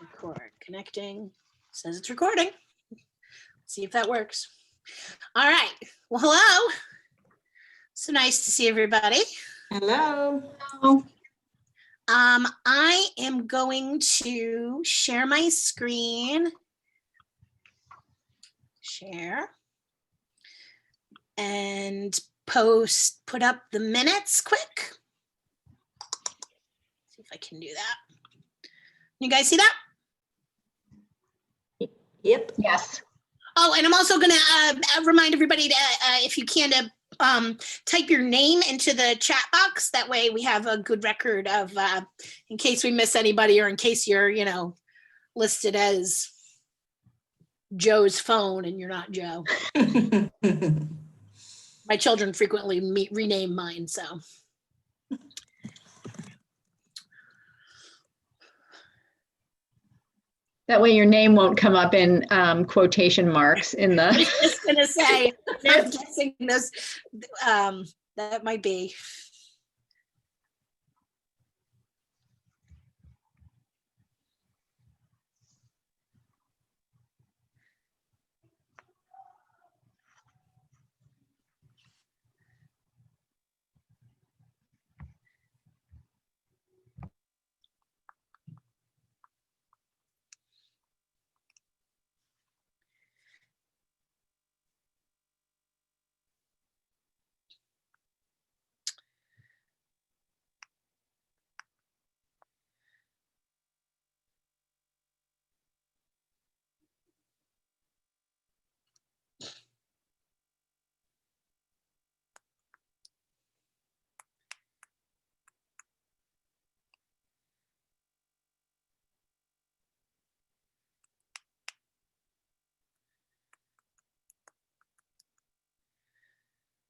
Record, connecting, says it's recording. Let's see if that works. All right, well, hello. So nice to see everybody. Hello. Hello. I am going to share my screen. Share. And put up the minutes quick. See if I can do that. You guys see that? Yep. Yes. Oh, and I'm also going to remind everybody to, if you can, to type your name into the chat box. That way we have a good record of, in case we miss anybody or in case you're, listed as Joe's phone and you're not Joe. My children frequently rename mine, so. That way your name won't come up in quotation marks in the. I was just gonna say, I'm guessing this, that might be.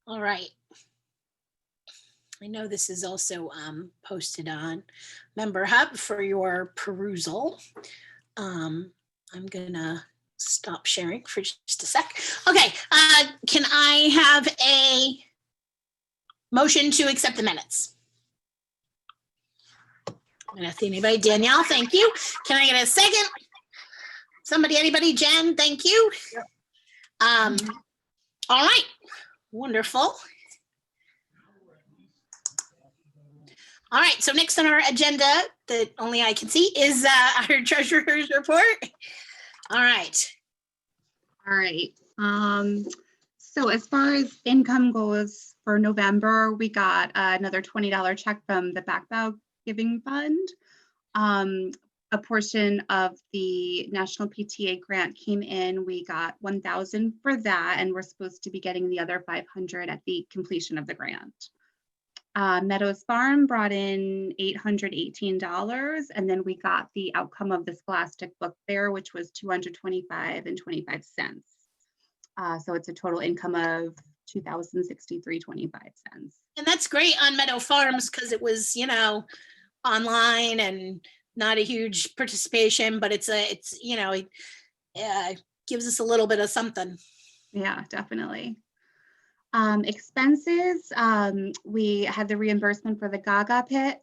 All right. I know this is also posted on Member Hub for your perusal. I'm gonna stop sharing for just a sec. Okay, can I have a motion to accept the minutes? I'm gonna see anybody. Danielle, thank you. Can I get a second? Somebody, anybody? Jen, thank you. Yep. All right, wonderful. All right, so next on our agenda that only I can see is our treasurer's report. All right. All right. So as far as income goes for November, we got another $20 check from the Backbow Giving Fund. A portion of the National PTA grant came in. We got $1,000 for that, and we're supposed to be getting the other $500 at the completion of the grant. Meadows Farm brought in $818, and then we got the outcome of the Scholastic Book Fair, which was $225.25. So it's a total income of $2,063.25. And that's great on Meadow Farms because it was, online and not a huge participation, but it gives us a little bit of something. Yeah, definitely. Expenses, we had the reimbursement for the Gaga pit.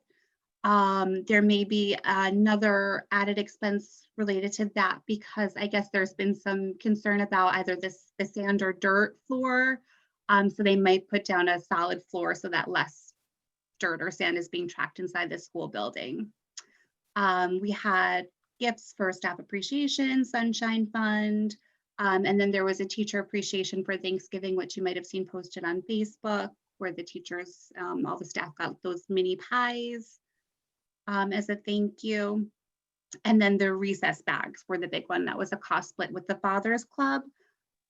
There may be another added expense related to that because I guess there's been some concern about either the sand or dirt floor. So they might put down a solid floor so that less dirt or sand is being tracked inside the school building. We had gifts for staff appreciation, Sunshine Fund, and then there was a teacher appreciation for Thanksgiving, which you might have seen posted on Facebook, where the teachers, all the staff got those mini pies as a thank you. And then the recess bags were the big one. That was a cost split with the Fathers Club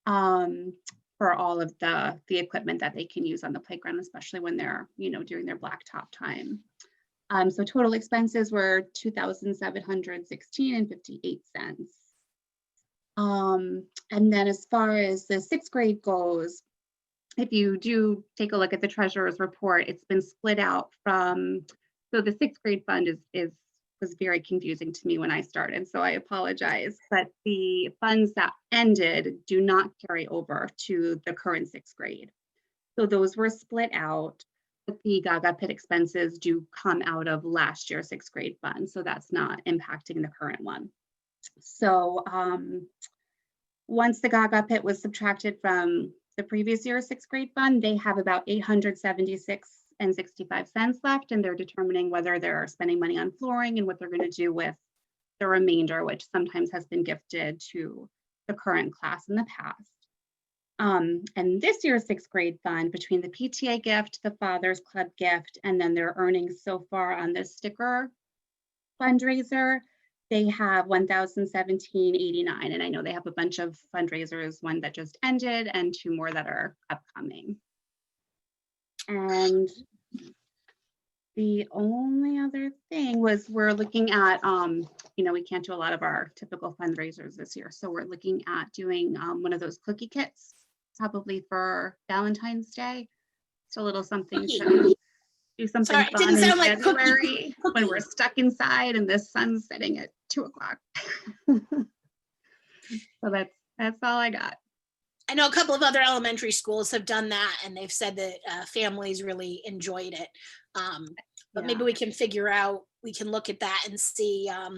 for all of the equipment that they can use on the playground, especially when they're, during their blacktop time. So total expenses were $2,716.58. And then as far as the sixth grade goes, if you do take a look at the treasurer's report, it's been split out from, so the sixth grade fund was very confusing to me when I started, so I apologize, but the funds that ended do not carry over to the current sixth grade. So those were split out, but the Gaga pit expenses do come out of last year's sixth grade fund, so that's not impacting the current one. So once the Gaga pit was subtracted from the previous year's sixth grade fund, they have about $876.65 left, and they're determining whether they're spending money on flooring and what they're going to do with the remainder, which sometimes has been gifted to the current class in the past. And this year's sixth grade fund, between the PTA gift, the Father's Club gift, and then their earnings so far on this sticker fundraiser, they have $1,017.89. And I know they have a bunch of fundraisers, one that just ended and two more that are upcoming. And the only other thing was we're looking at, we can't do a lot of our typical fundraisers this year. So we're looking at doing one of those cookie kits, probably for Valentine's Day. So a little something to do something Sorry, it fun didn't in sound like February when cookie. we're stuck inside and the sun's setting at 2 o'clock. So that's all I got. I know a couple of other elementary schools have done that, and they've said that families really enjoyed it. But maybe we can figure out, we can look at that and see, how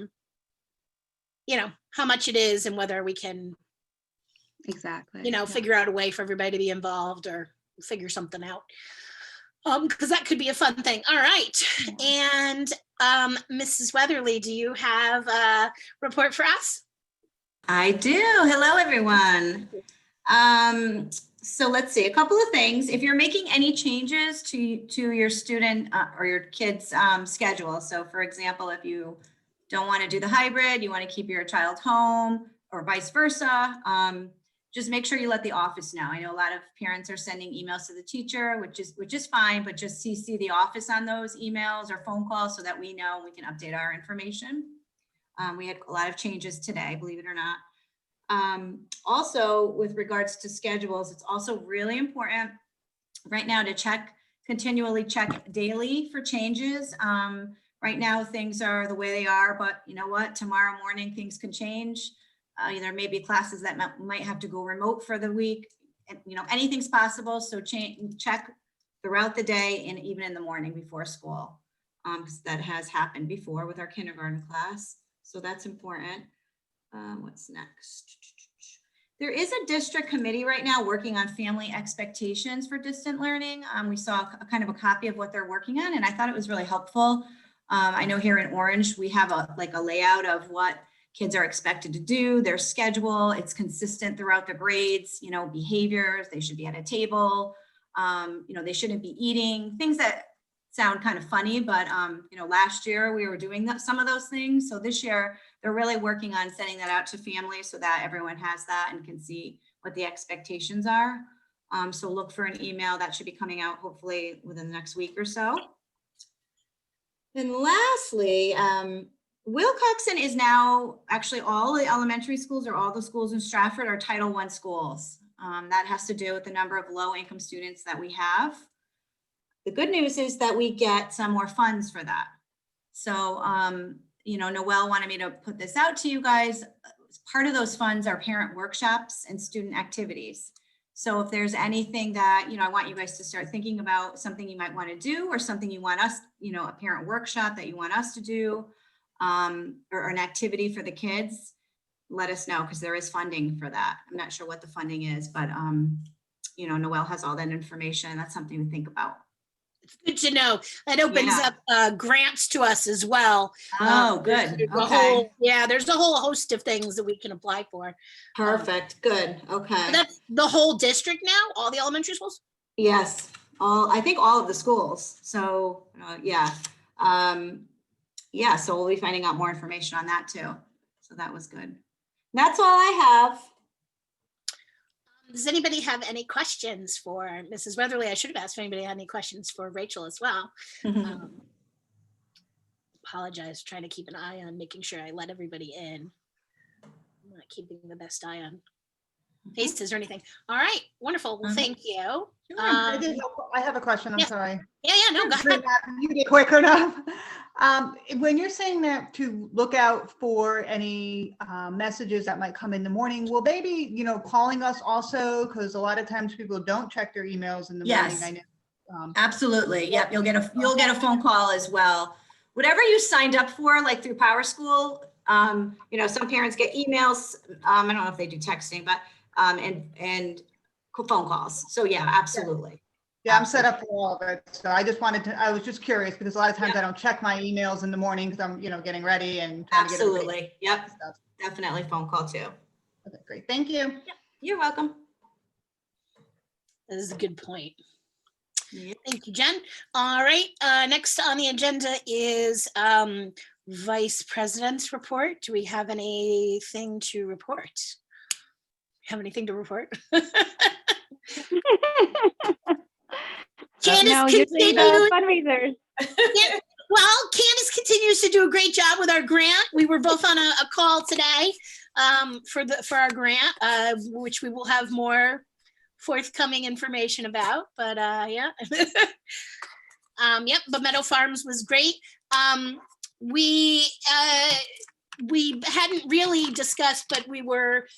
much it is and whether we can, Exactly. figure out a way for everybody to be involved or figure something out. Because that could be a fun thing. All right. And Mrs. Weatherly, do you have a report for us? I do. Hello, everyone. So let's see, a couple of things. If you're making any changes to your student or your kid's schedule, so for example, if you don't want to do the hybrid, you want to keep your child home or vice versa, just make sure you let the office know. I know a lot of parents are sending emails to the teacher, which is fine, but just CC the office on those emails or phone calls so that we know we can update our information. We had a lot of changes today, believe it or not. Also, with regards to schedules, it's also really important right now to continually check daily for changes. Right now, things are the way they are, but you know what? Tomorrow morning, things can change. There may be classes that might have to go remote for the week. And, anything's possible. So check throughout the day and even in the morning before school, because that has happened before with our kindergarten class. So that's important. What's next? There is a district committee right now working on family expectations for distant learning. We saw a kind of a copy of what they're working on, and I thought it was really helpful. I know here in Orange, we have a layout of what kids are expected to do, their schedule. It's consistent throughout the grades, behaviors, they should be at a table, they shouldn't be eating, things that sound kind of funny, but last year we were doing some of those things. So this year they're really working on sending that out to families so that everyone has that and can see what the expectations are. So look for an email that should be coming out hopefully within the next week or so. And lastly, Wilcoxson is now actually all the elementary schools or all the schools in Stratford are Title I schools. That has to do with the number of low-income students that we have. The good news is that we get some more funds for that. So, Noelle wanted me to put this out to you guys. Part of those funds are parent workshops and student activities. So if there's anything that, I want you guys to start thinking about something you might want to do or something you want us, a parent workshop that you want us to do, or an activity for the kids, let us know because there is funding for that. I'm not sure what the funding is, but, Noelle has all that information. That's something to think about. It's good to know. That opens up grants to us as well. Oh, good. Okay. There's a whole host of things that we can apply for. Perfect. Good. Okay. That's the whole district now, all the elementary schools? Yes. I think all of the schools. So so we'll be finding out more information on that too. So that was good. That's all I have. Does anybody have any questions for Mrs. Weatherly? I should have asked if anybody had any questions for Rachel as well. Apologize, trying to keep an eye on making sure I let everybody in. I'm not keeping the best eye on faces or anything. All right, wonderful. Well, thank you. I have a question. I'm sorry. Yeah, no, go ahead. You get quick enough. When you're saying that to look out for any messages that might come in the morning, will they be, calling us also? Because a lot of times people don't check their emails in the morning. I know. Absolutely. Yep. You'll get a phone call as well. Whatever you signed up for, like through PowerSchool, You know, some parents get emails. I don't know if they do texting, but, and phone calls. So yeah, absolutely. Yeah, I'm set up for all of it. So I just wanted to, I was just curious because a lot of times I don't check my emails in the morning because I'm, getting ready and trying to get everybody Absolutely. Yep. stuff. Definitely phone call too. Okay, great. Thank you. You're welcome. That is a good point. Yep. Thank you, Jen. All right, next on the agenda is Vice President's report. Do we have anything to report? Have anything to report? Candace No, usually continues. the fundraisers. Well, Candace continues to do a great job with our grant. We were both on a call today for our grant, which we will have more forthcoming information about. But yeah, yep. But Meadow Farms was great. We hadn't really discussed, but we're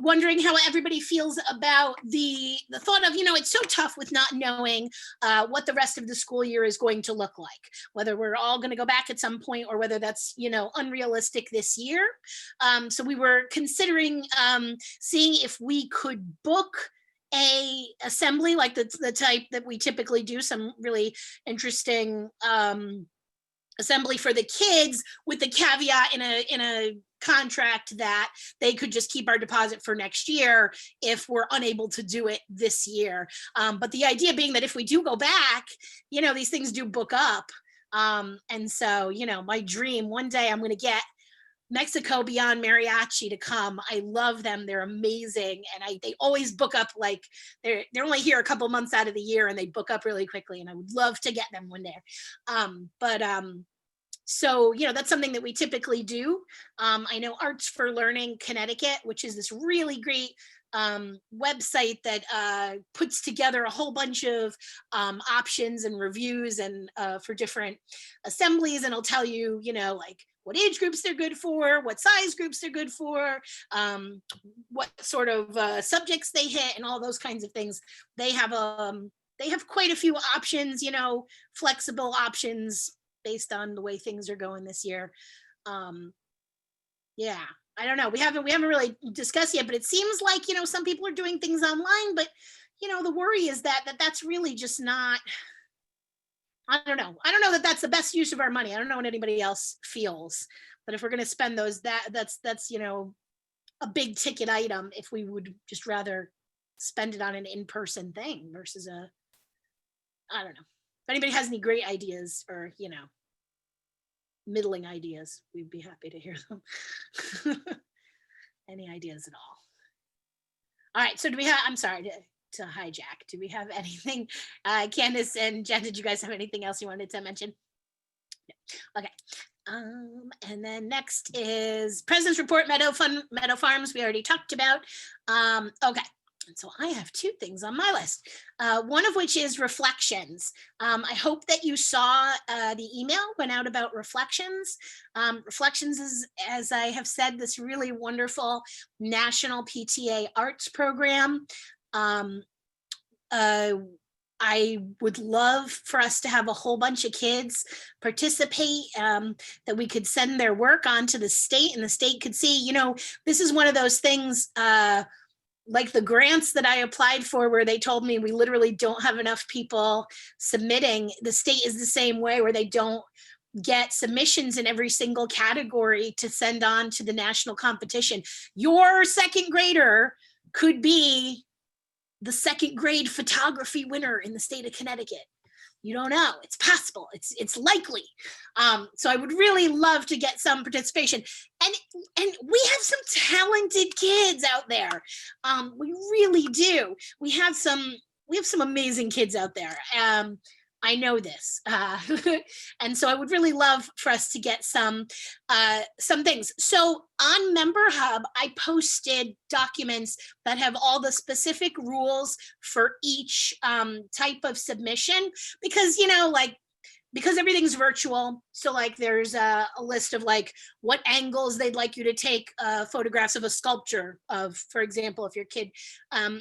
wondering how everybody feels about the thought of, it's so tough with not knowing what the rest of the school year is going to look like, whether we're all going to go back at some point or whether that's, unrealistic this year. So we were considering seeing if we could book a assembly like the type that we typically do, some really interesting assembly for the kids, with the caveat in a contract that they could just keep our deposit for next year if we're unable to do it this year. But the idea being that if we do go back, these things do book up. And so, my dream, one day I'm going to get Mexico Beyond Mariachi to come. I love them. They're amazing. And they always book up, like they're only here a couple months out of the year and they book up really quickly. And I would love to get them one day. So, that's something that we typically do. I know Arts for Learning Connecticut, which is this really great website that puts together a whole bunch of options and reviews and for different assemblies. And it'll tell you, like what age groups they're good for, what size groups they're good for, what sort of subjects they hit, and all those kinds of things. They have quite a few options, flexible options based on the way things are going this year. Yeah, I don't know. We haven't really discussed yet, but it seems like, some people are doing things online, but the worry is that's really just not, I don't know that that's the best use of our money. I don't know what anybody else feels, but if we're going to spend those, that's a big ticket item, if we would just rather spend it on an in-person thing versus I don't know. If anybody has any great ideas or, middling ideas, we'd be happy to hear them. Any ideas at all? All right, so do we have, I'm sorry to hijack. Do we have anything? Candace and Jen, did you guys have anything else you wanted to mention? No. Okay. And then next is President's Report, Meadow Farms, we already talked about. Okay. And so I have two things on my list, one of which is reflections. I hope that you saw the email went out about reflections. Reflections is, as I have said, this really wonderful national PTA arts program. I would love for us to have a whole bunch of kids participate, that we could send their work on to the state and the state could see, this is one of those things, like the grants that I applied for, where they told me we literally don't have enough people submitting. The state is the same way, where they don't get submissions in every single category to send on to the national competition. Your second grader could be the second grade photography winner in the state of Connecticut. You don't know. It's possible. It's likely. So I would really love to get some participation. And we have some talented kids out there. We really do. We have some amazing kids out there. I know this. And so I would really love for us to get some things. So on Member Hub, I posted documents that have all the specific rules for each type of submission, because, because everything's virtual. So like there's a list of like what angles they'd like you to take photographs of a sculpture of, for example, if your kid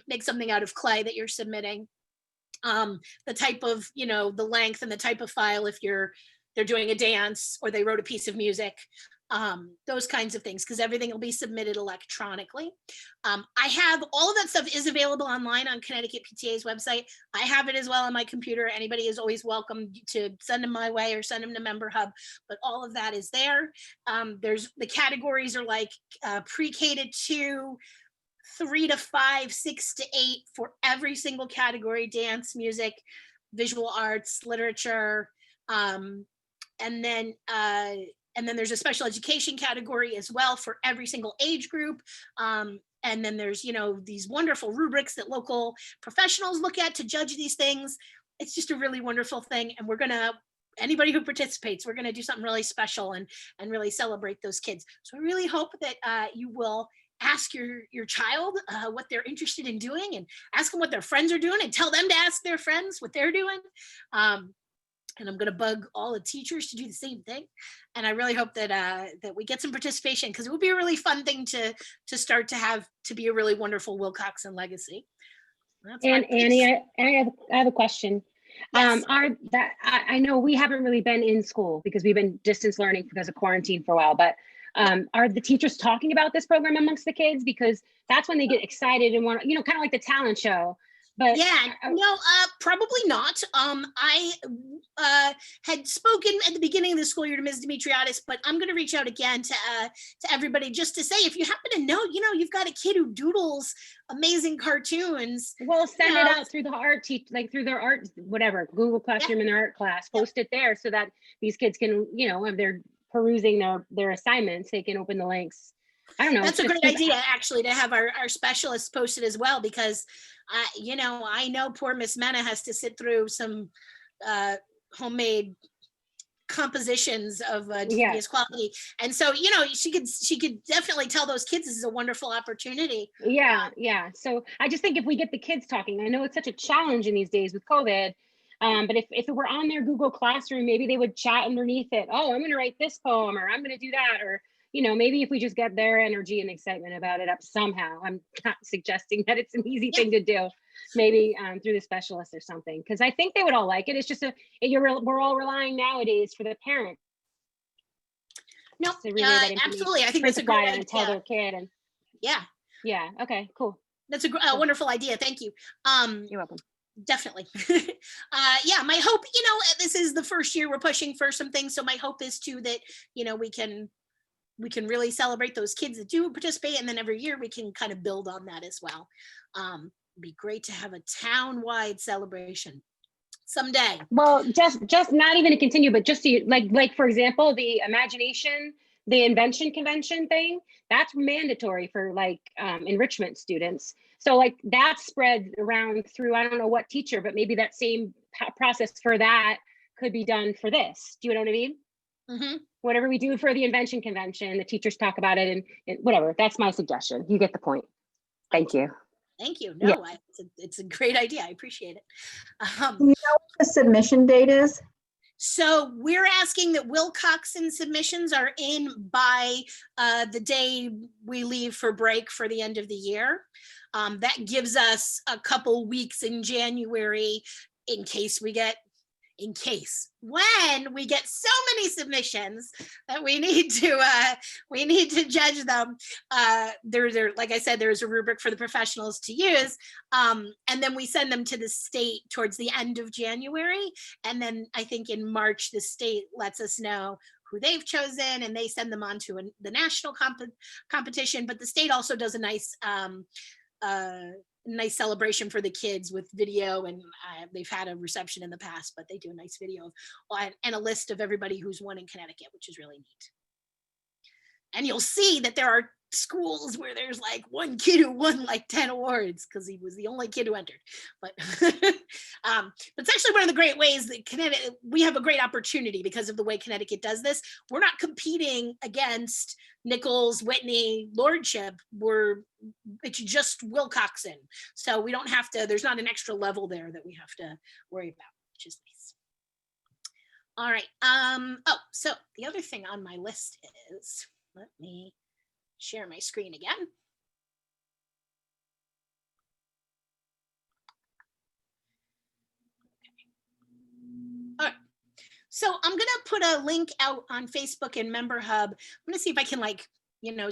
makes something out of clay that you're submitting. The type of, the length and the type of file if you're they're doing a dance or they wrote a piece of music, those kinds of things, because everything will be submitted electronically. I have all of that stuff is available online on Connecticut PTA's website. I have it as well on my computer. Anybody is always welcome to send them my way or send them to Member Hub, but all of that is there. There's the categories are like pre-K to 2, 3 to 5, 6 to 8 for every single category: dance, music, visual arts, literature, and then there's a special education category as well for every single age group. And then there's, these wonderful rubrics that local professionals look at to judge these things. It's just a really wonderful thing. And anybody who participates, we're going to do something really special and really celebrate those kids. So I really hope that you will ask your child what they're interested in doing, and ask them what their friends are doing, and tell them to ask their friends what they're doing. And I'm going to bug all the teachers to do the same thing. And I really hope that we get some participation, because it would be a really fun thing to start to have to be a really wonderful Wilcoxson legacy. And Annie, I have a question. Yes. I know we haven't really been in school because we've been distance learning because of quarantine for a while, but are the teachers talking about this program amongst the kids? Because that's when they get excited and want, kind of like the talent show. But yeah, no, probably not. I had spoken at the beginning of the school year to Ms. Dimitriadis, but I'm going to reach out again to everybody just to say, if you happen to know, you've got a kid who doodles amazing cartoons. Well, send it out through the art like through their art, whatever, Google Classroom in their art class, post it there so that these kids can, if they're perusing their assignments, they can open the links. I don't know. That's a great idea, actually, to have our specialists posted as well, because I know poor Miss Mena has to sit through some homemade compositions of dubious quality, and so she could definitely tell those kids this is a wonderful opportunity. Yeah. So I just think if we get the kids talking, I know it's such a challenge in these days with COVID, but if it were on their Google Classroom, maybe they would chat underneath it. Oh, I'm going to write this poem, or I'm going to do that, or maybe if we just get their energy and excitement about it up somehow. I'm not suggesting that it's an easy thing to do, maybe through the specialist or something, because I think they would all like it. It's just we're all relying nowadays for the parent. No, really absolutely. I think that's a great idea. And tell their kid. And yeah. Okay, cool. That's a wonderful idea. Thank you. You're welcome. Definitely. Yeah, my hope, this is the first year we're pushing for some things. So my hope is too that, we can really celebrate those kids that do participate. And then every year we can kind of build on that as well. It'd be great to have a town-wide celebration someday. Well, just not even to continue, but just to like, for example, the invention convention thing, that's mandatory for enrichment students. So that spread around through, I don't know what teacher, but maybe that same process for that could be done for this. Do you know what I mean? Mm-hmm. Whatever we do for the invention convention, the teachers talk about it and whatever. That's my suggestion. You get the point. Thank you. Thank you. No, it's a great idea. I appreciate it. Do you know what the submission date is? So we're asking that Wilcoxson submissions are in by the day we leave for break for the end of the year. That gives us a couple weeks in January when we get so many submissions that we need to judge them. Like I said, there's a rubric for the professionals to use, and then we send them to the state towards the end of January, and then I think in March the state lets us know who they've chosen, and they send them on to the national competition. But the state also does a nice celebration for the kids with video, and they've had a reception in the past, but they do a nice video and a list of everybody who's won in Connecticut, which is really neat. And you'll see that there are schools where there's one kid who won 10 awards because he was the only kid who entered. But it's actually one of the great ways that we have a great opportunity because of the way Connecticut does this. We're not competing against Nichols, Whitney, Lordship. It's just Wilcoxson. So we don't have to, there's not an extra level there that we have to worry about, which is nice. All right. So the other thing on my list is, let me share my screen again. Okay. All right. So I'm gonna put a link out on Facebook and Member Hub. I'm gonna see if I can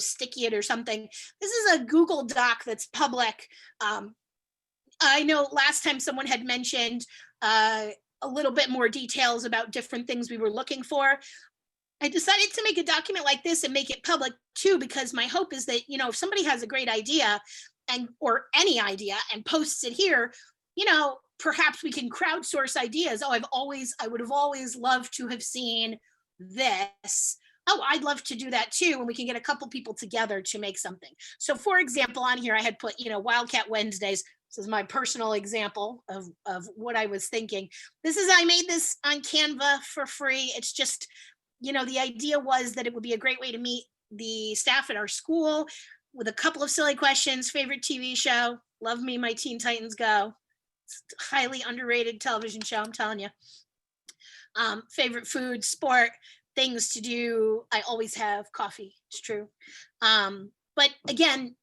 sticky it or something. This is a Google Doc that's public. I know last time someone had mentioned a little bit more details about different things we were looking for. I decided to make a document like this and make it public too, because my hope is that, if somebody has a great idea or any idea and posts it here, perhaps we can crowdsource ideas. Oh, I would have always loved to have seen this. Oh, I'd love to do that too. And we can get a couple people together to make something. So for example, on here, I had put, Wildcat Wednesdays. This is my personal example of what I was thinking. I made this on Canva for free. It's just, the idea was that it would be a great way to meet the staff at our school with a couple of silly questions. Favorite TV show? Love me, my Teen Titans Go. It's a highly underrated television show, I'm telling you. Favorite food, sport, things to do. I always have coffee. It's true. But again,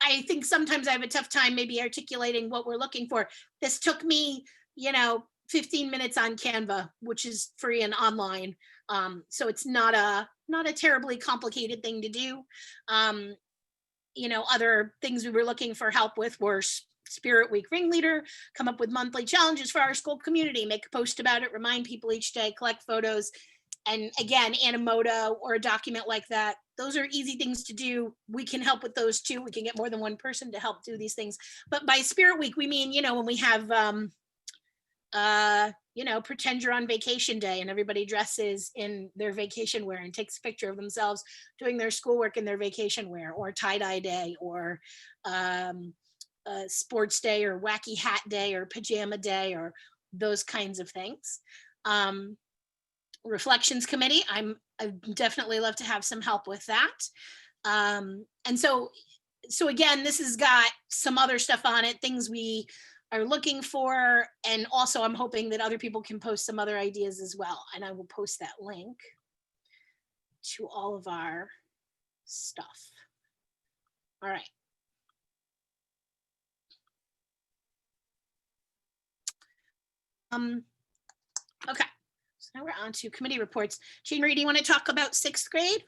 I think sometimes I have a tough time maybe articulating what we're looking for. This took me, 15 minutes on Canva, which is free and online. So it's not a terribly complicated thing to do. Other things we were looking for help with were Spirit Week ringleader, come up with monthly challenges for our school community, make a post about it, remind people each day, collect photos. And again, Animoto or a document like that, those are easy things to do. We can help with those too. We can get more than one person to help do these things. But by Spirit Week, we mean, when we have, pretend you're on vacation day and everybody dresses in their vacation wear and takes a picture of themselves doing their schoolwork in their vacation wear, or tie-dye day, or sports day, or wacky hat day, or pajama day, or those kinds of things. Reflections committee, I definitely love to have some help with that. And so again, this has got some other stuff on it, things we are looking for. And also I'm hoping that other people can post some other ideas as well. And I will post that link to all of our stuff. All right. Okay. So now we're on to committee reports. Jean Marie, do you want to talk about 6th grade?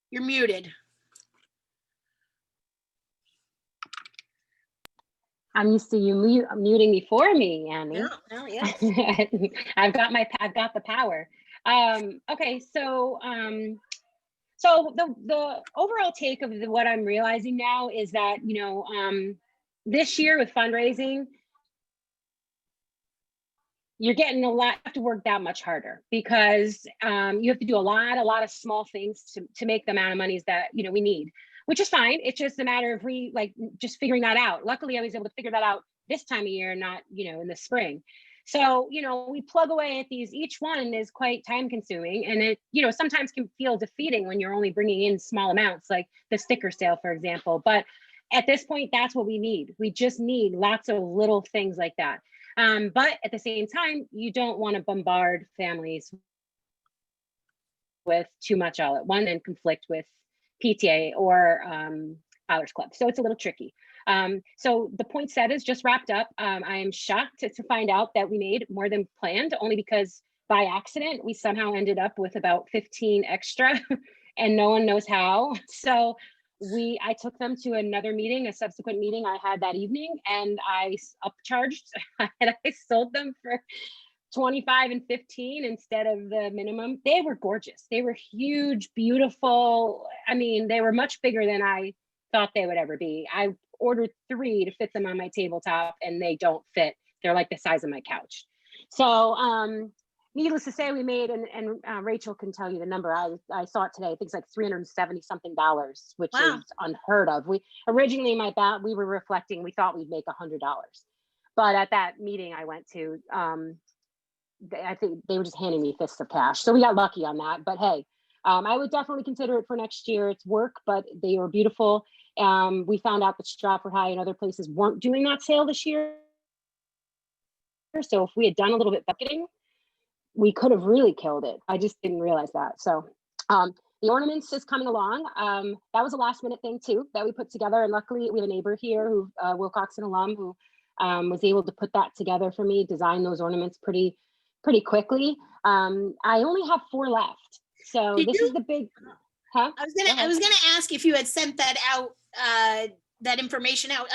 You're muted. I'm used to you muting me for me, Annie. No, yes. I've got the power. Okay, so the overall take of what I'm realizing now is that, this year with fundraising, you're getting you have to work that much harder, because you have to do a lot of small things to make the amount of monies that we need, which is fine. It's just a matter of just figuring that out. Luckily, I was able to figure that out this time of year, not in the spring. So we plug away at these. Each one is quite time consuming, and it sometimes can feel defeating when you're only bringing in small amounts, like the sticker sale, for example. But at this point, that's what we need. We just need lots of little things like that. But at the same time, you don't want to bombard families with too much all at once and conflict with PTA or Hours Club. So it's a little tricky. So the poinsettias just wrapped up. I am shocked to find out that we made more than planned, only because by accident, we somehow ended up with about 15 extra and no one knows how. So I took them to another meeting, a subsequent meeting I had that evening, and I upcharged and I sold them for 25 and 15 instead of the minimum. They were gorgeous. They were huge, beautiful. I mean, they were much bigger than I thought they would ever be. I ordered 3 to fit them on my tabletop, and they don't fit. They're like the size of my couch. So needless to say, we made, and Rachel can tell you the number. I saw it today. I think it's like $370 something, which Wow. is unheard of. We originally, we were reflecting, we thought we'd make $100. But at that meeting I went to, I think they were just handing me fists of cash. So we got lucky on that. But hey, I would definitely consider it for next year. It's work, but they were beautiful. We found out that Stratford High and other places weren't doing that sale this year. So if we had done a little bit bucketing, we could have really killed it. I just didn't realize that. So the ornaments is coming along. That was a last minute thing too, that we put together. And luckily we have a neighbor here who, Wilcoxson alum, who was able to put that together for me, design those ornaments pretty pretty quickly. I only have 4 left. So Did this you- is the big, huh? I was Go ahead. gonna ask if you had sent that out, that information out.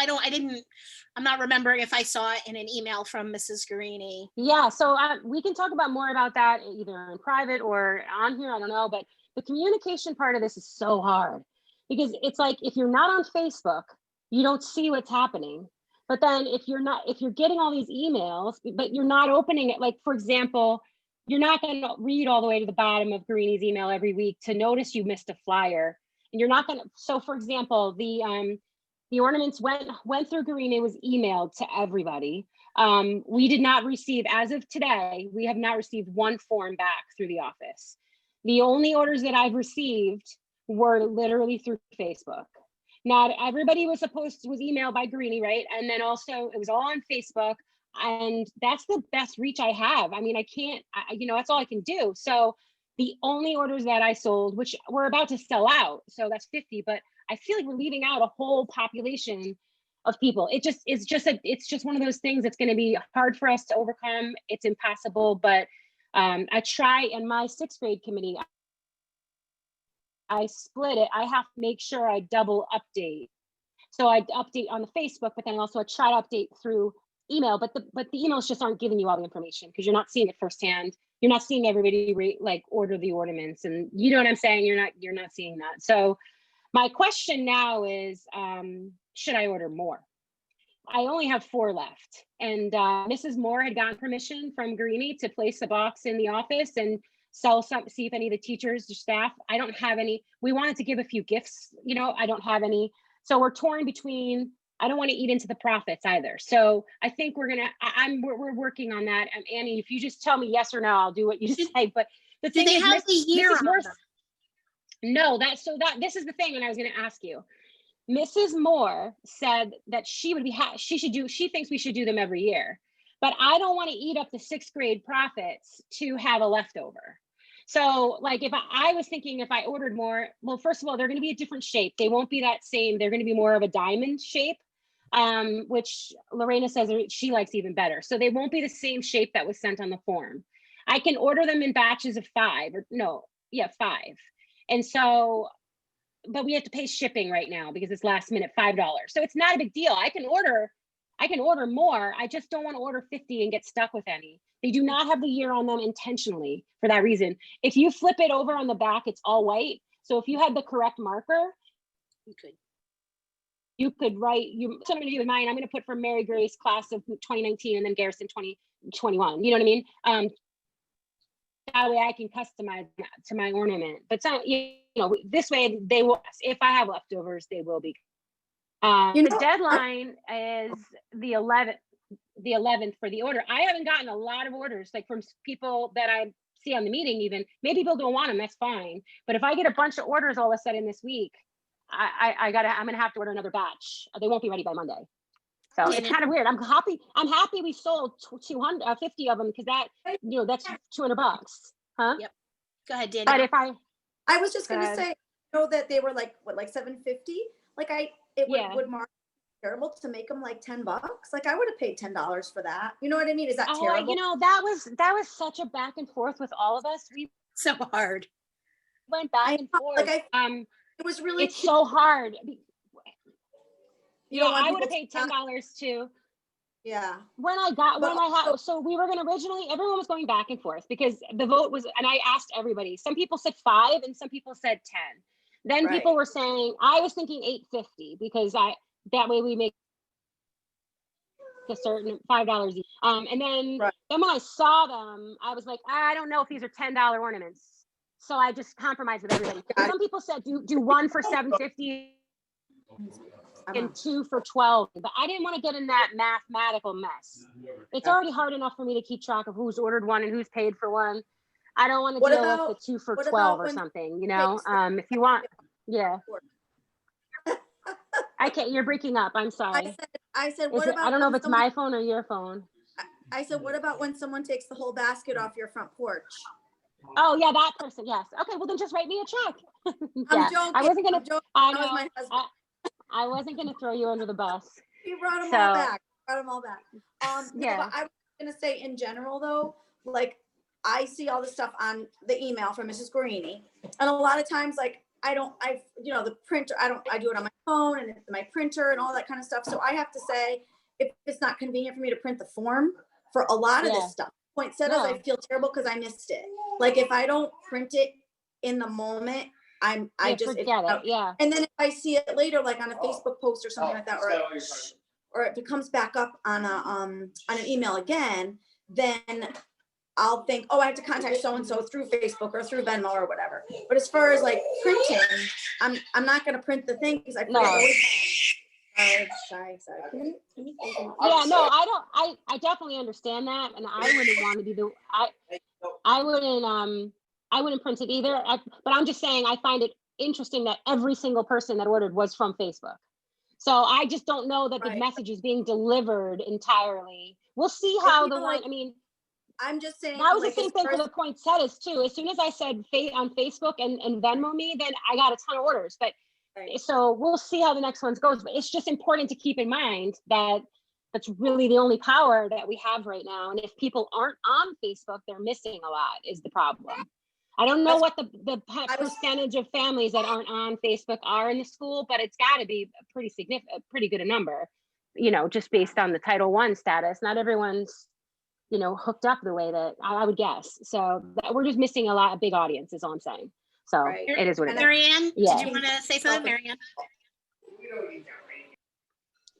I'm not remembering if I saw it in an email from Mrs. Guarini. Yeah, so we can talk about more about that either in private or on here, I don't know, but the communication part of this is so hard because it's like, if you're not on Facebook, you don't see what's happening. But then if you're getting all these emails, but you're not opening it, like, for example, you're not going to read all the way to the bottom of Guarini's email every week to notice you missed a flyer. And you're not going to, so for example, the ornaments went through Guarini, was emailed to everybody. We did not receive, as of today, we have not received one form back through the office. The only orders that I've received were literally through Facebook. Not everybody was emailed by Guarini, right? And then also it was all on Facebook, and that's the best reach I have. I mean, that's all I can do. So the only orders that I sold, which we're about to sell out, so that's 50, but I feel like we're leaving out a whole population of people. It's just one of those things that's going to be hard for us to overcome. It's impossible, but I try. In my 6th grade committee, I split it. I have to make sure I double update. So I update on the Facebook, but then also I try to update through email. But the emails just aren't giving you all the information because you're not seeing it firsthand. You're not seeing everybody order the ornaments, and you know what I'm saying. You're not seeing that. So my question now is, should I order more? I only have 4 left, and Mrs. Moore had gotten permission from Guarini to place a box in the office and sell some, see if any of the teachers or staff. I don't have any. We wanted to give a few gifts, I don't have any. So we're torn between, I don't want to eat into the profits either. So I think we're working on that. Annie, if you just tell me yes or no, I'll do what you say. But the thing Do they is, have the year on Moore, them? no, this is the thing, and I was going to ask you. Mrs. Moore said that she thinks we should do them every year, but I don't want to eat up the 6th grade profits to have a leftover. So like, if I was thinking, if I ordered more, well, first of all, they're going to be a different shape. They won't be that same. They're going to be more of a diamond shape, which Lorena says she likes even better. So they won't be the same shape that was sent on the form. I can order them in batches of 5. And so, but we have to pay shipping right now because it's last minute, $5. So it's not a big deal. I can order more. I just don't want to order 50 and get stuck with any. They do not have the year on them intentionally for that reason. If you flip it over on the back, it's all white. So if you had the correct marker, you could write, so I'm going to do with mine. I'm going to put for Mary Grace class of 2019 and then Garrison 2021. You know what I mean? That way I can customize to my ornament. But this way they will, if I have leftovers, they will be. The deadline is the 11th for the order. I haven't gotten a lot of orders, like from people that I see on the meeting even. Maybe people don't want them, that's fine. But if I get a bunch of orders all of a sudden this week, I'm gonna have to order another batch. They won't be ready by Monday. So it's kind of weird. I'm happy we sold 250 of them because that's $200, huh? Yep. Go ahead, Danielle. But if I was just gonna say, that they were like $750. Like would mark terrible to make them like $10. Like I would have paid $10 for that. You know what I mean? Is that terrible? That was such a back and forth with all of us. We so hard. Went back and forth. Like it was really. It's so hard. I would have paid $10 too. Yeah. So we were going to originally, everyone was going back and forth because the vote was, and I asked everybody, some people said 5 and some people said 10. Then people were saying, I was thinking $8.50 because that way we make a certain $5 each. And then when I saw them, I was like, I don't know if these are $10 ornaments. So I just compromised with everybody. Some people said do 1 for $7.50 and 2 for $12, but I didn't want to get in that mathematical mess. It's already hard enough for me to keep track of who's ordered one and who's paid for one. I don't want to deal with the 2 for 12 or something, if you want, I can't, you're breaking up. I'm sorry. I said, what about, I don't know if it's my phone or your phone. I said, what about when someone takes the whole basket off your front porch? Oh yeah, that person. Yes. Okay. Well, then just write me a check. I'm joking. I wasn't gonna. I know. My husband. I wasn't gonna throw you under the bus. You brought them all back. I was gonna say in general though, like I see all this stuff on the email from Mrs. Guarini, and a lot of times, like the printer, I do it on my phone and my printer and all that kind of stuff. So I have to say, if it's not convenient for me to print the form for a lot of this stuff, poinsettias, I feel terrible because I missed it. Like if I don't print it in the moment, I just forget it. Yeah. And then if I see it later, like on a Facebook post or something like that, or if it comes back up on an email again, then I'll think, oh, I have to contact so-and-so through Facebook or through Venmo or whatever. But as far as like printing, I'm not going to print the thing because I print it. Sorry. Yeah, no, I definitely understand that. And I wouldn't want to be I wouldn't print it either. But I'm just saying, I find it interesting that every single person that ordered was from Facebook. So I just don't know that the message is being delivered entirely. We'll see how I'm just saying. That was the same thing for the poinsettias too. As soon as I said on Facebook and Venmo me, then I got a ton of orders. But so we'll see how the next ones goes. But it's just important to keep in mind that that's really the only power that we have right now. And if people aren't on Facebook, they're missing a lot is the problem. I don't know what the percentage of families that aren't on Facebook are in the school, but it's got to be a pretty significant, pretty good a number, just based on the Title I status. Not everyone's hooked up the way that I would guess. So we're just missing a lot of big audience is all I'm saying. So it is what it is. Marianne, Yeah. did you want to say something, Marianne?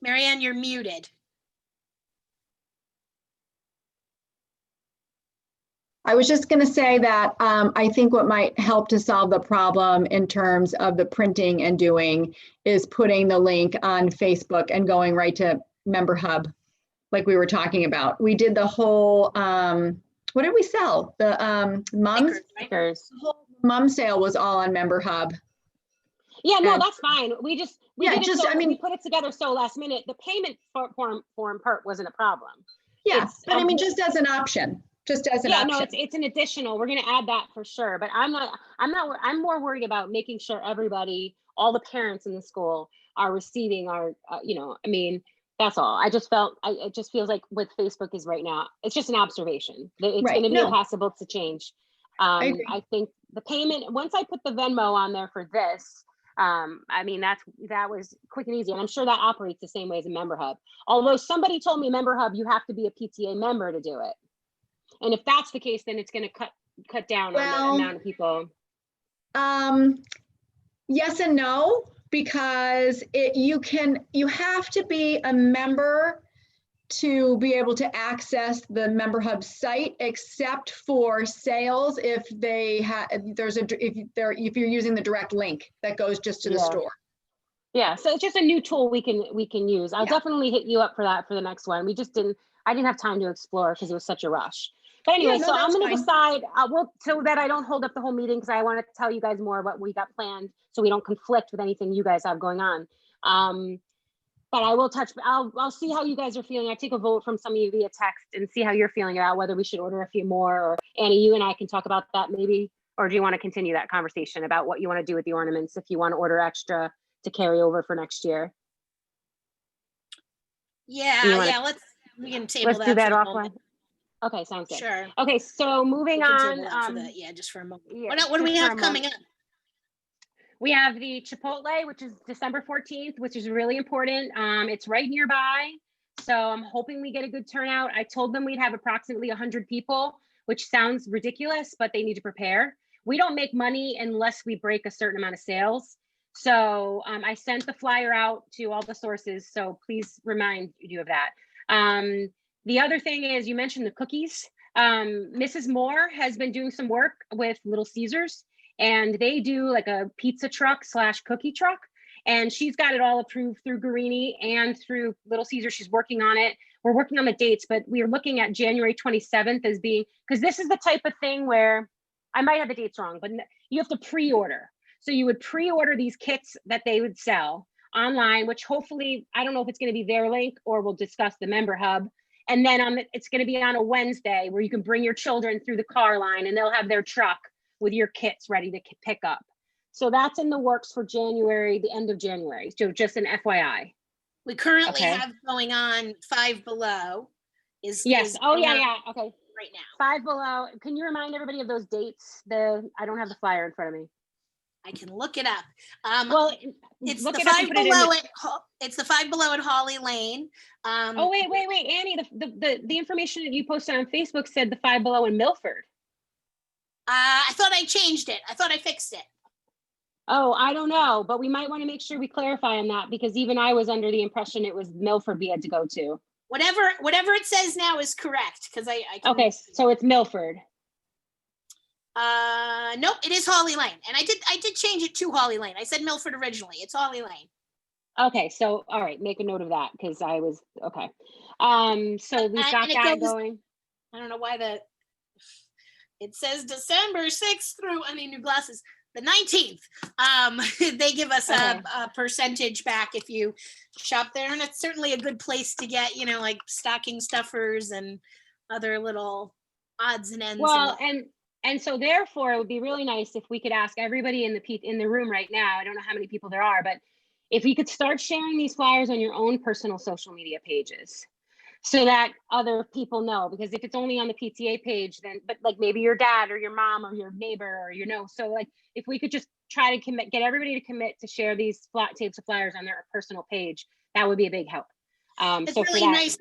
Marianne, you're muted. I was just going to say that I think what might help to solve the problem in terms of the printing and doing is putting the link on Facebook and going right to Member Hub, like we were talking about. We did the whole, what did we sell? The mums? Stickers. The whole mum sale was all on Member Hub. Yeah, no, that's fine. We did it we put it together so last minute. The payment form part wasn't a problem. Yeah, but I mean, just as an option. Just as an option. No, it's an additional. We're going to add that for sure. But I'm more worried about making sure everybody, all the parents in the school are receiving our, that's all. It just feels like what Facebook is right now, it's just an observation. It's going to be impossible to change. I think the payment, once I put the Venmo on there for this, that was quick and easy. And I'm sure that operates the same way as a Member Hub. Although somebody told me Member Hub, you have to be a PTA member to do it. And if that's the case, then it's going to cut down on the amount of people. Yes and no, because you have to be a member to be able to access the Member Hub site, except for sales if you're using the direct link that goes just to the store. Yeah, so it's just a new tool we can use. I'll definitely hit you up for that for the next one. I didn't have time to explore because it was such a rush. But anyway, so I'm going to decide, so that I don't hold up the whole meeting, because I want to tell you guys more about what we got planned so we don't conflict with anything you guys have going on. But I will I'll see how you guys are feeling. I take a vote from some of you via text and see how you're feeling about whether we should order a few more, or Annie, you and I can talk about that maybe, or do you want to continue that conversation about what you want to do with the ornaments if you want to order extra to carry over for next year? We can table let's that. Do that offline. Okay, sounds good. Sure. Okay, so moving on. Just for a moment. Yeah, What do we have coming up? We have the Chipotle, which is December 14th, which is really important. It's right nearby. So I'm hoping we get a good turnout. I told them we'd have approximately 100 people, which sounds ridiculous, but they need to prepare. We don't make money unless we break a certain amount of sales. So I sent the flyer out to all the sources. So please remind you of that. The other thing is, you mentioned the cookies. Mrs. Moore has been doing some work with Little Caesars, and they do like a pizza truck / cookie truck. And she's got it all approved through Guarini and through Little Caesars. She's working on it. We're working on the dates, but we're looking at January 27th as being, because this is the type of thing where I might have the dates wrong, but you have to pre-order. So you would pre-order these kits that they would sell online, which hopefully, I don't know if it's going to be their link or we'll discuss the Member Hub. And then it's going to be on a Wednesday where you can bring your children through the car line and they'll have their truck with your kits ready to pick up. So that's in the works for January, the end of January. So just an FYI. We currently have going on Five Below. Yes. Oh, yeah. Okay. right now. Five Below. Can you remind everybody of those dates? I don't have the flyer in front of me. I can look it up. Well, It's look the it up and Five put it in Below the- it's the Five Below at Holly Lane. Oh, wait, Annie, the information that you posted on Facebook said the Five Below in Milford. I thought I changed it. I thought I fixed it. Oh, I don't know, but we might want to make sure we clarify on that because even I was under the impression it was Milford we had to go to. Whatever it says now is correct because I can, Okay, so it's Milford. nope, it is Holly Lane, and I did change it to Holly Lane. I said Milford originally. It's Holly Lane. Okay, so all right, make a note of that because I was okay. So we've got and it that goes- going. I don't know why it says December 6th through, I need new glasses, the 19th. They give us Okay. a percentage back if you shop there. And it's certainly a good place to get, like stocking stuffers and other little odds and ends. Well, and so therefore it would be really nice if we could ask everybody in the room right now. I don't know how many people there are, but if you could start sharing these flyers on your own personal social media pages so that other people know, because if it's only on the PTA page, then, but like maybe your dad or your mom or your neighbor or, so like if we could just try to get everybody to commit to share these tapes of flyers on their personal page, that would be a big help. It's So for really that, nice.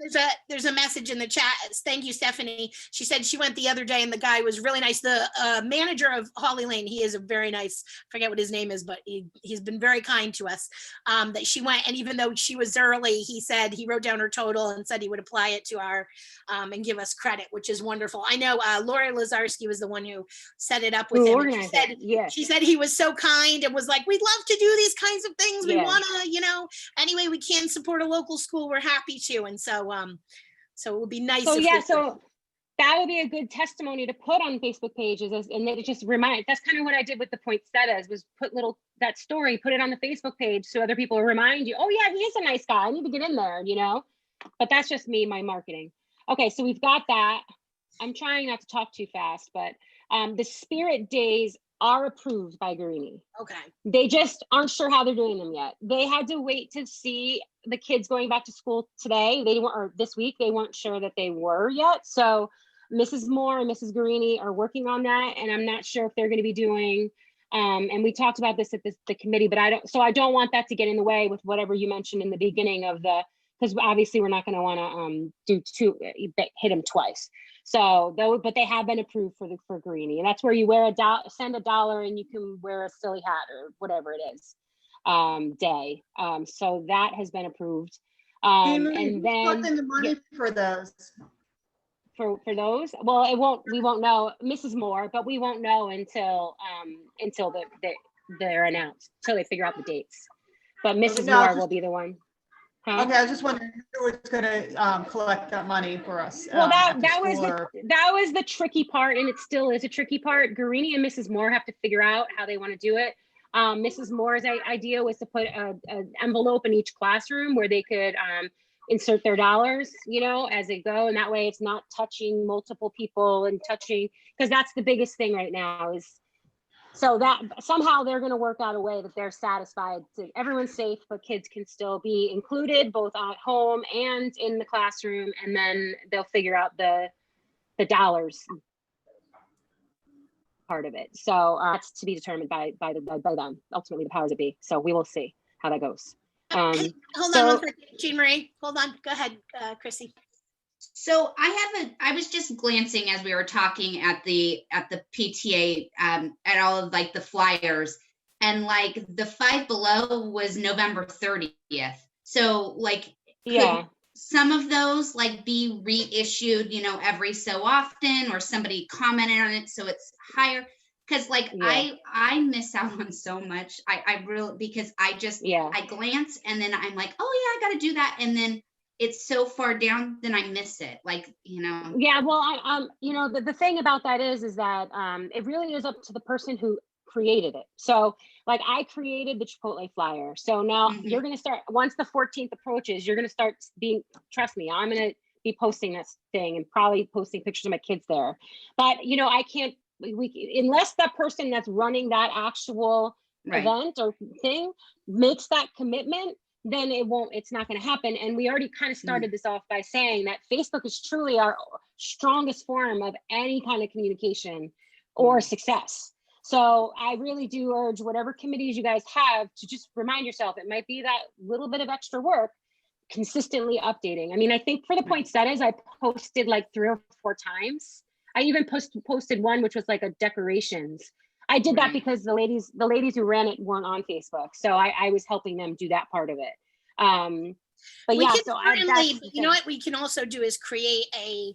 There's a message in the chat. Thank you, Stephanie. She said she went the other day and the guy was really nice. The manager of Holly Lane, he is a very nice, forget what his name is, but he's been very kind to us. That she went, and even though she was early, he said he wrote down her total and said he would apply it to our and give us credit, which is wonderful. I know Lori Lazarski was the one who set it up with him. And she said he was so kind and was like, we'd love to do these kinds of things. We want to, any way we can support a local school, we're happy to. And so it would be nice. So that would be a good testimony to put on Facebook pages, and then it just reminds. That's kind of what I did with the poinsettias, was put that story, put it on the Facebook page so other people remind you, oh yeah, he is a nice guy, I need to get in there, but that's just me, my marketing. Okay, so we've got that. I'm trying not to talk too fast, but the Spirit Days are approved by Guarini. Okay. They just aren't sure how they're doing them yet. They had to wait to see the kids going back to school today. Or this week, they weren't sure that they were yet. So Mrs. Moore and Mrs. Guarini are working on that, and I'm not sure if they're going to be doing. And we talked about this at the committee, but I don't want that to get in the way with whatever you mentioned in the beginning of because obviously we're not going to want to hit them twice. So but they have been approved for Guarini, and that's where you send $1 and you can wear a silly hat or whatever it is day. So that has been approved. And then collecting the money for those. For those, well, we won't know, Mrs. Moore, but we won't know until they're announced, until they figure out the dates. But Mrs. Moore will be the one. Huh? Okay, I was just wondering who was going to collect that money for us. Well, that was the tricky part, and it still is a tricky part. Guarini and Mrs. Moore have to figure out how they want to do it. Mrs. Moore's idea was to put an envelope in each classroom where they could insert their dollars, as they go, and that way it's not touching multiple people and because that's the biggest thing right now is. So that somehow they're going to work out a way that they're satisfied to everyone's safe, but kids can still be included both at home and in the classroom. And then they'll figure out the dollars part of it. So that's to be determined by them, ultimately the powers that be. So we will see how that goes. Hold on one second, Jean Marie. Hold on. Go ahead, Chrissy. So I was just glancing as we were talking at the PTA at all of the flyers, and the Five Below was November 30th. So could some of those be reissued, every so often, or somebody commented on it so it's higher? Because I miss out on so much. I really, because I glance and then I'm like, oh yeah, I got to do that, and then it's so far down, then I miss it. Yeah, well, the thing about that is that it really is up to the person who created it. So I created the Chipotle flyer. So now you're going to start, once the 14th approaches, you're going to start trust me, I'm going to be posting this thing and probably posting pictures of my kids there. But, I can't, unless that person that's running that actual event or thing makes that commitment, then it's not going to happen. And we already kind of started this off by saying that Facebook is truly our strongest form of any kind of communication or success. So I really do urge whatever committees you guys have to just remind yourself, it might be that little bit of extra work, consistently updating. I mean, I think for the poinsettias, I posted like 3 or 4 times. I even posted one, which was like a decorations. I did that because the ladies who ran it weren't on Facebook. So I was helping them do that part of it. But We yeah, can so certainly, you know what we can also do is create I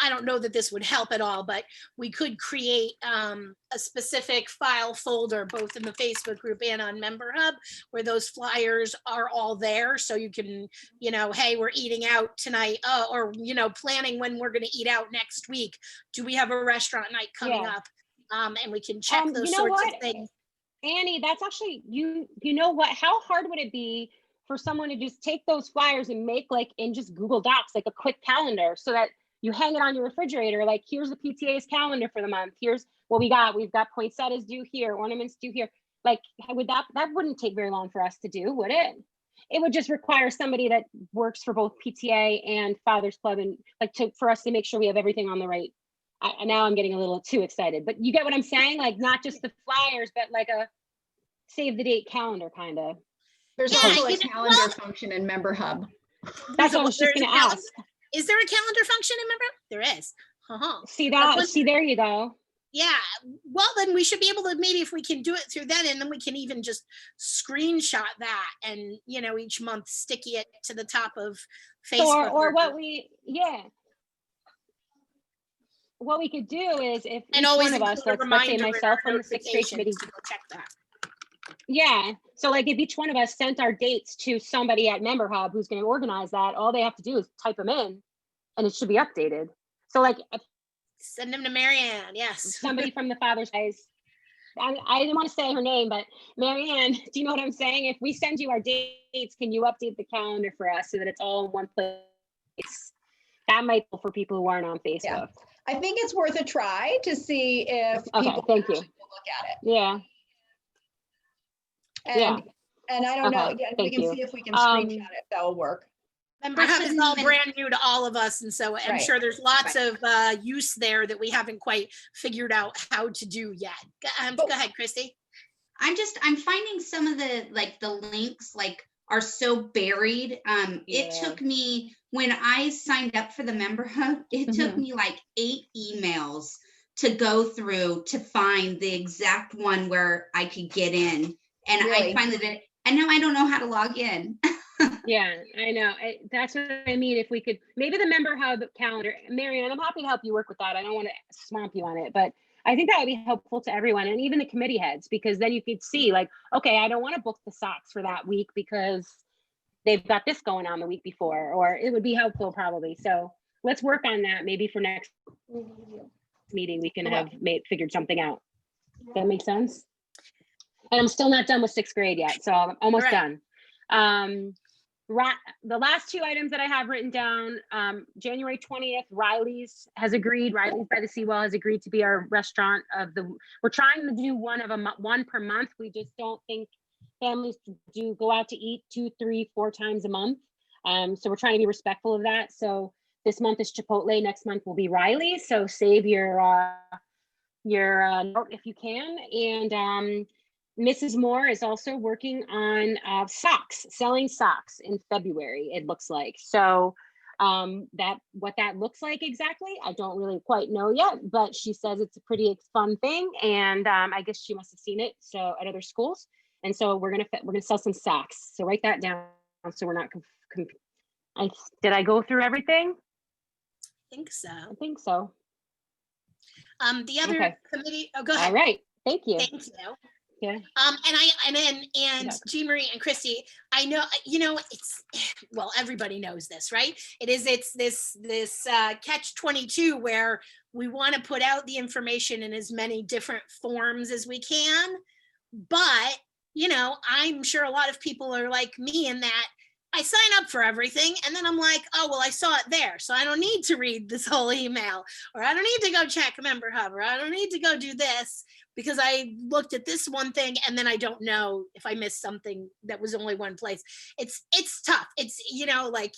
don't know that this would help at all, but we could create a specific file folder, both in the Facebook group and on Member Hub, where those flyers are all there. So you can, hey, we're eating out tonight, or, planning when we're going to eat out next week. Do we have a restaurant night coming up? And we can check those sorts of things. Annie, that's actually, you know what, how hard would it be for someone to just take those flyers and make like in just Google Docs, like a quick calendar, so that you hang it on your refrigerator, like here's the PTA's calendar for the month, here's what we got, we've got poinsettias due here, ornaments due here. Like, would that wouldn't take very long for us to do, would it? It would just require somebody that works for both PTA and Fathers Club, and for us to make sure we have everything on the right. Now I'm getting a little too excited, but you get what I'm saying? Like, not just the flyers, but like a save the date calendar kind of. There's also a calendar function in Member Hub. That's what I was just going to ask. Is there a calendar function in Member Hub? There is. See that? See, there you go. Yeah. Well, then we should be able to, maybe if we can do it through then, and then we can even just screenshot that and, each month sticky it to the top of Facebook. Or what what we could do is if each one of us, let's say myself from the 6th grade committee, to go check that. Yeah. So like if each one of us sent our dates to somebody at Member Hub who's going to organize that, all they have to do is type them in and it should be updated. So like send them to Marianne. Yes. Somebody from the Father's Days. I didn't want to say her name, but Marianne, do you know what I'm saying? If we send you our dates, can you update the calendar for us so that it's all in one place? That might be for people who aren't on Facebook. Yeah. I think it's worth a try to see if people thank you. will look at it. Yeah. And I don't know. Yeah, we can see if we can screenshot it. That will work. Member Hub is all brand new to all of us, and so I'm sure there's lots of use there that we haven't quite figured out how to do yet. Go ahead, Christy. I'm finding some of the links are so buried. It took me, when I signed up for the Member Hub, it took me 8 emails to go through to find the exact one where I could get in. And I finally did, and now I don't know how to log in. Yeah, I know. That's what I mean. If we could, maybe the Member Hub calendar, Marianne, I'm happy to help you work with that. I don't want to swamp you on it, but I think that would be helpful to everyone, and even the committee heads, because then you could see okay, I don't want to book the socks for that week because they've got this going on the week before, or it would be helpful probably. So let's work on that. Maybe for next meeting, we can have figured something out. Does that make sense? And I'm still not done with 6th grade yet, so I'm almost done. The last 2 items that I have written down, January 20th, Riley's by the Seawall has agreed to be our restaurant we're trying to do one per month. We just don't think families do go out to eat 2, 3, 4 times a month. So we're trying to be respectful of that. So this month is Chipotle, next month will be Riley's. So save your note if you can. And Mrs. Moore is also working on selling socks in February, it looks like. So what that looks like exactly, I don't really quite know yet, but she says it's a pretty fun thing. And I guess she must have seen it at other schools. And so we're gonna sell some socks. So write that down so we're not did I go through everything? I think so. I think so. The other committee, go ahead. All right, thank you. Thank you. Yeah. And Jean Marie and Christy, I know, everybody knows this, right? It's this catch-22 where we want to put out the information in as many different forms as we can, but I'm sure a lot of people are like me in that I sign up for everything and then I'm like, oh, well, I saw it there. So I don't need to read this whole email, or I don't need to go check Member Hub, or I don't need to go do this because I looked at this one thing and then I don't know if I missed something that was only one place. It's tough. It's, you know, like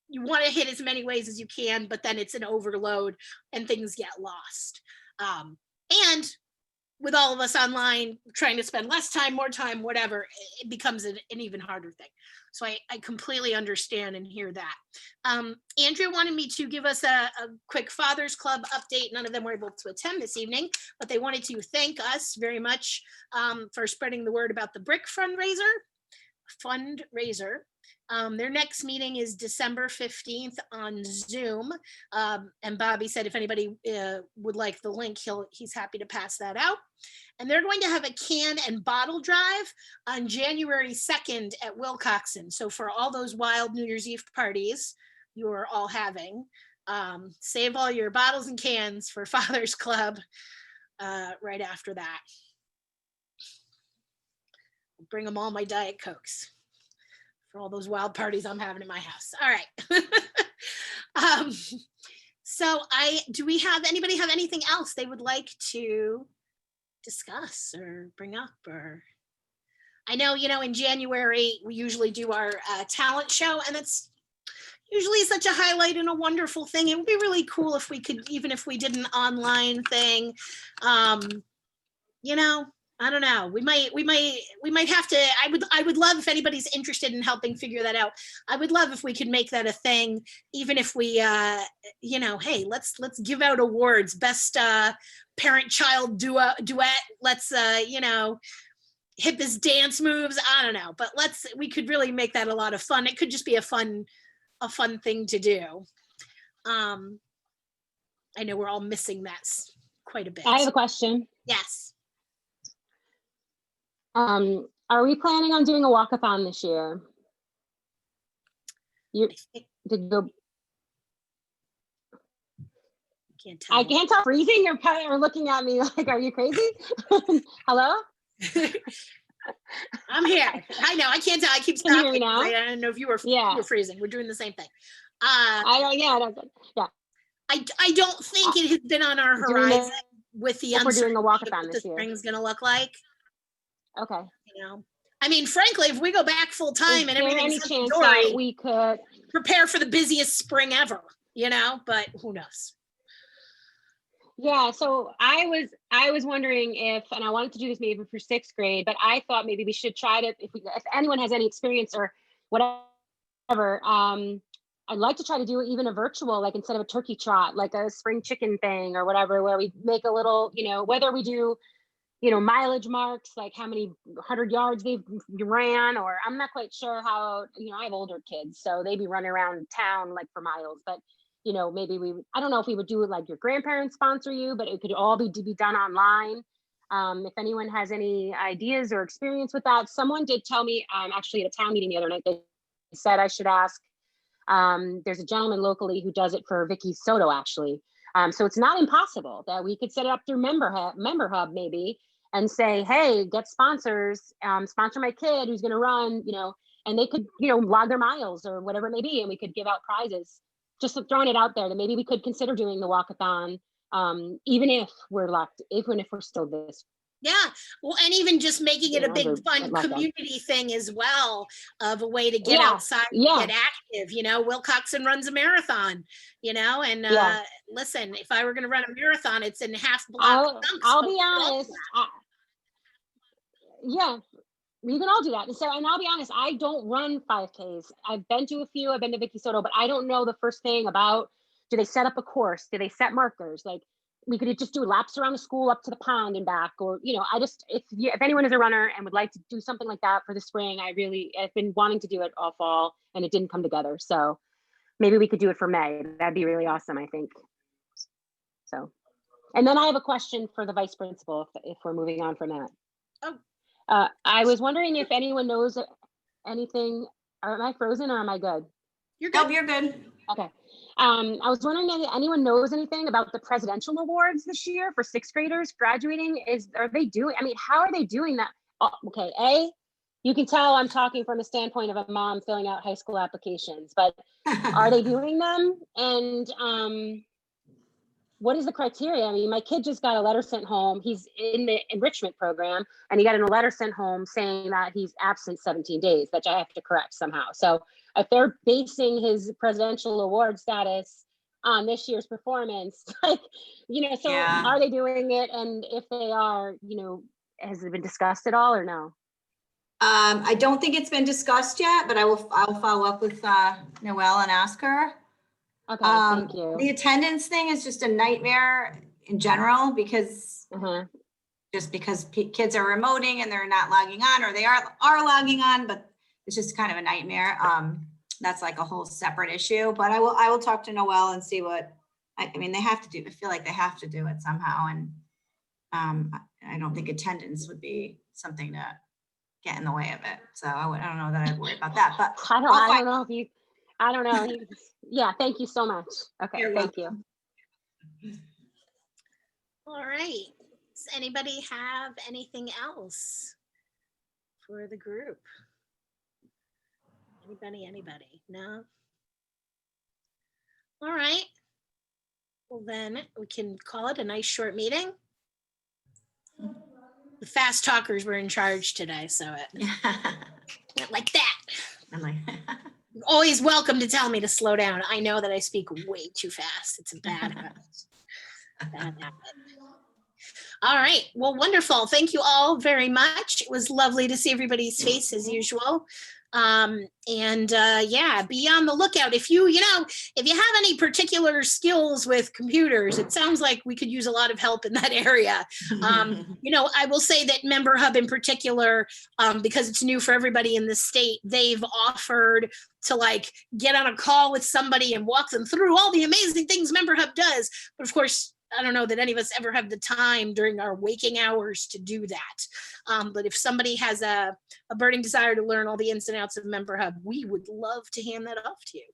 you want to hit as many ways as you can, but then it's an overload and things get lost. And with all of us online trying to spend less time, more time, whatever, it becomes an even harder thing. So I completely understand and hear that. Andrea wanted me to give us a quick Fathers Club update. None of them were able to attend this evening, but they wanted to thank us very much for spreading the word about the brick fundraiser. Their next meeting is December 15th on Zoom. And Bobby said if anybody would like the link, he's happy to pass that out. And they're going to have a can and bottle drive on January 2nd at Wilcoxson. So for all those wild New Year's Eve parties you're all having, save all your bottles and cans for Fathers Club right after that. Bring them all my Diet Cokes for all those wild parties I'm having in my house. All right. So anybody have anything else they would like to discuss or bring up? Or I know, in January, we usually do our talent show, and it's usually such a highlight and a wonderful thing. It would be really cool if we could, even if we did an online thing, I don't know. We might have to. I would love if anybody's interested in helping figure that out. I would love if we could make that a thing, even if we, hey, let's give out awards, best parent-child duet. Let's, hippest dance moves. I don't know, but we could really make that a lot of fun. It could just be a fun thing to do. I know we're all missing that quite a bit. I have a question. Yes. Are we planning on doing a walkathon this year? I can't tell. Freezing or looking at me like, are you crazy? Hello? I'm here. I know. I can't tell. I keep Can you hear stopping. me now? I don't know if you were freezing. We're doing the same thing. I don't think it has been on our horizon with the we're doing a walkathon what the this year. spring's going to look like. Okay. I mean, frankly, if we go back full time and everything's any chance that we could prepare for the busiest spring ever, but who knows? Yeah, so I was wondering if, and I wanted to do this maybe for 6th grade, but I thought maybe we should try to, if anyone has any experience or whatever, I'd like to try to do even a virtual, like instead of a turkey trot, like a spring chicken thing or whatever, where we make a little, whether we do, mileage marks, like how many 100 yards they ran, or I'm not quite sure how, I have older kids, so they'd be running around town like for miles, but maybe I don't know if we would do it like your grandparents sponsor you, but it could all be done online. If anyone has any ideas or experience with that. Someone did tell me, actually at a town meeting the other night, they said I should ask. There's a gentleman locally who does it for Vicky Soto, actually. So it's not impossible that we could set it up through Member Hub maybe, and say, hey, get sponsors, sponsor my kid who's gonna run, and they could, log their miles or whatever it may be, and we could give out prizes. Just throwing it out there that maybe we could consider doing the walkathon, even if we're still this. Yeah, well, and even just making it a big fun community thing as well, of a way to get outside and get active. Wilcoxson runs a marathon, and listen, if I were going to run a marathon, it's in half block. I'll be honest. We can all do that. And I'll be honest, I don't run 5Ks. I've been to a few, I've been to Vicky Soto, but I don't know the first thing about, do they set up a course? Do they set markers? Like, we could just do laps around the school up to the pond and back, or, if anyone is a runner and would like to do something like that for the spring, I've been wanting to do it all fall and it didn't come together. So maybe we could do it for May. That'd be really awesome, I think. So, and then I have a question for the vice principal if we're moving on from that. Oh. I was wondering if anyone knows anything. Am I frozen or am I good? You're good. You're good. Okay. I was wondering if anyone knows anything about the presidential awards this year for 6th graders graduating. How are they doing that? Okay. You can tell I'm talking from a standpoint of a mom filling out high school applications, but are they doing them? And what is the criteria? I mean, my kid just got a letter sent home. He's in the enrichment program, and he got a letter sent home saying that he's absent 17 days, which I have to correct somehow. So if they're basing his presidential award status on this year's performance, like, so Yeah. are they doing it? And if they are, has it been discussed at all or no? I don't think it's been discussed yet, but I'll follow up with Noelle and ask her. Okay, thank you. The attendance thing is just a nightmare in general because just because kids are remoting and they're not logging on, or they are logging on, but it's just kind of a nightmare. That's like a whole separate issue, but I will talk to Noelle and see what, I mean, they have to do, I feel like they have to do it somehow. And I don't think attendance would be something to get in the way of it. So I don't know that I'd worry about that, but I don't know. Yeah, thank you so much. Okay, You're thank you. All right. Does anybody have anything else for the group? Anybody? No? All right. Well, then we can call it a nice short meeting. The fast talkers were in charge today, so it went like that. I'm like, You're always welcome to tell me to slow down. I know that I speak way too fast. It's a bad habit. Bad habit. All right. Well, wonderful. Thank you all very much. It was lovely to see everybody's face as usual. Yeah, be on the lookout. If you have any particular skills with computers, it sounds like we could use a lot of help in that area. I will say that Member Hub in particular, because it's new for everybody in the state, they've offered to get on a call with somebody and walk them through all the amazing things Member Hub does. But of course, I don't know that any of us ever have the time during our waking hours to do that. But if somebody has a burning desire to learn all the ins and outs of Member Hub, we would love to hand that off to you.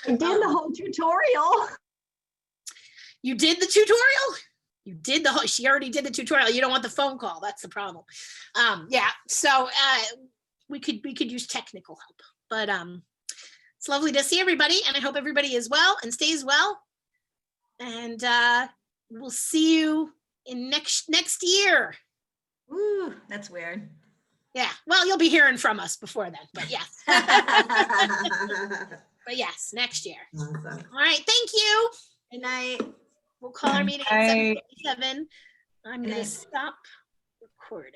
I did the whole tutorial. You did the tutorial? You did she already did the tutorial. You don't want the phone call. That's the problem. Yeah, so we could use technical help, but it's lovely to see everybody, and I hope everybody is well and stays well. And we'll see you in next year. ooh, that's weird. Yeah, well, you'll be hearing from us before then, but yes. But yes, next year. Awesome. All right, thank you. Good night. We'll call our meeting at 7:57. I'm Good gonna night. stop recording.